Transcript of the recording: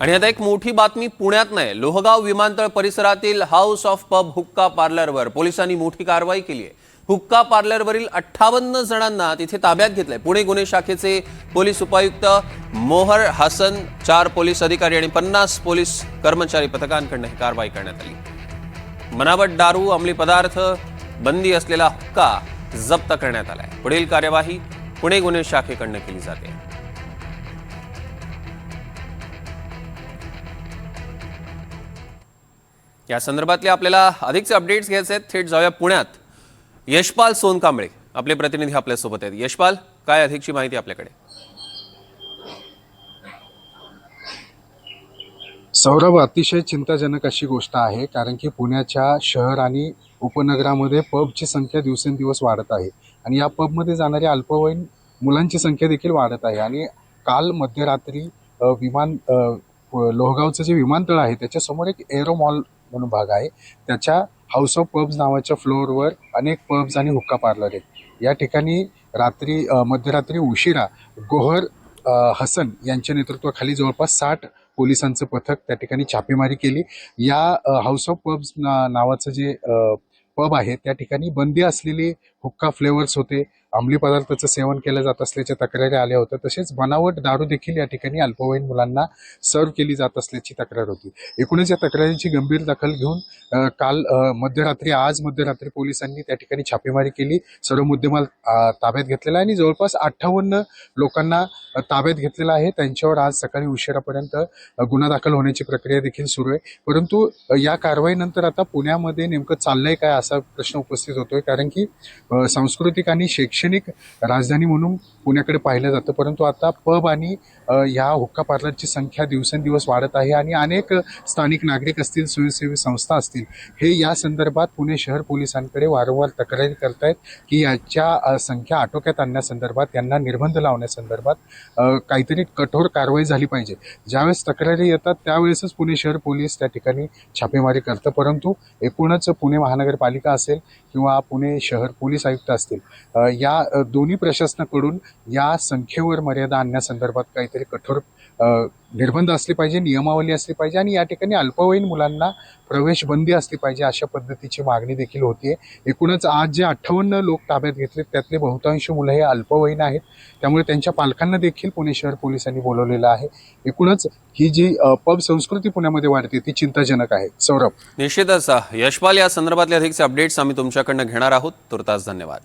आणि आता एक मोठी बातमी पुण्यात नाही, लोहगाव विमानतळ परिसरातील हाऊस ऑफ पब हुक्का पार्लरवर पोलिसांनी मोठी कारवाई केली आहे। हुक्का पार्लरवरील 58 जणांना तिथे ताब्यात घेतलंय। पुणे गुन्हे शाखेचे पोलीस उपायुक्त मोहर हसन, 4 पोलीस अधिकारी आणि 50 पोलीस कर्मचारी पथकांकडून ही कारवाई करण्यात आली। बनावट दारू, अंमली पदार्थ, बंदी असलेला हुक्का जप्त करण्यात आलाय। पुढील कार्यवाही पुणे गुन्हे शाखेकडून केली जाते। या संदर्भातले आपल्याला अधिकचे अपडेट्स घ्यायचे आहेत। थेट जाऊया पुण्यात। यशपाल सोनकांबळे आपले प्रतिनिधी आपल्या सोबत आहेत। यशपाल, काय अधिकची माहिती आपल्याकडे? सौरभ, अतिशय चिंताजनक अशी गोष्ट आहे, कारण की पुण्याच्या शहर आणि उपनगरामध्ये पबची संख्या दिवसेंदिवस वाढत आहे आणि या पबमध्ये जाणाऱ्या अल्पवयीन मुलांची संख्या देखील वाढत आहे। आणि काल मध्यरात्री लोहगावचं जे विमानतळ आहे त्याच्यासमोर एक एरो मॉल म्हणून भाग आहे, त्याच्या हाऊस ऑफ पब्स नावाच्या फ्लोअरवर अनेक पब्स आणि हुक्का पार्लर आहेत। या ठिकाणी मध्यरात्री उशिरा गोहर हसन यांच्या नेतृत्वाखाली जवळपास 60 पोलिसांचं पथक त्या ठिकाणी छापेमारी केली। या हाऊस ऑफ पब्स नावाचं जे पब आहे त्या ठिकाणी बंदी असलेले हुक्का फ्लेवर्स होते, अंमली पदार्थाचं सेवन केलं जात असल्याच्या तक्रारी आल्या होत्या। तसेच बनावट दारू देखील या ठिकाणी अल्पवयीन मुलांना सर्व केली जात असल्याची तक्रार होती। एकूणच या तक्रारीची गंभीर दखल घेऊन आज मध्यरात्री पोलिसांनी त्या ठिकाणी छापेमारी केली, सर्व मुद्देमाल ताब्यात घेतलेला आहे आणि जवळपास 58 लोकांना ताब्यात घेतलेला आहे। त्यांच्यावर आज सकाळी उशिरापर्यंत गुन्हा दाखल होण्याची प्रक्रिया देखील सुरू आहे। परंतु या कारवाईनंतर आता पुण्यामध्ये नेमकं चाललंय काय असा प्रश्न उपस्थित होतोय, कारण की सांस्कृतिक आणि शैक्षणिक राजधानी म्हणून पुण्याकडे पाहिलं जातं, परंतु आता पब आणि ह्या हुक्का पार्लरची संख्या दिवसेंदिवस वाढत आहे आणि अनेक स्थानिक नागरिक असतील, स्वयंसेवी संस्था असतील, हे या संदर्भात पुणे शहर पोलिसांकडे वारंवार तक्रारी करतायत की याच्या संख्या आटोक्यात आणण्यासंदर्भात, यांना निर्बंध लावण्यासंदर्भात काहीतरी कठोर कारवाई झाली पाहिजे। ज्यावेळेस तक्रारी येतात त्यावेळेसच पुणे शहर पोलीस त्या ठिकाणी छापेमारी करतं, परंतु एकूणच पुणे महानगरपालिका असेल किंवा पुणे शहर पोलीस आयुक्त असतील, या दोन्ही प्रशासनाकडून या संख्येवर मर्यादा आणण्यासंदर्भात काहीतरी कठोर निर्बंध असले पाहिजे, नियमावली असली पाहिजे आणि या ठिकाणी अल्पवयीन मुलांना प्रवेश बंदी असली पाहिजे, अशा पद्धतीची मागणी देखील होतीये। एकूणच आज जे 58 लोक ताब्यात घेतले त्यातले बहुतांश मुलं हे अल्पवयीन आहेत, त्यामुळे त्यांच्या पालकांना देखील पुणे शहर पोलिसांनी बोलवलेलं आहे। एकूणच ही जी पब संस्कृती पुण्यामध्ये वाढते ती चिंताजनक आहे। सौरभ, निश्चितच यशपाल, या संदर्भातले अधिकचे अपडेट्स आम्ही तुमच्याकडून घेणार आहोत। तुर्तास धन्यवाद।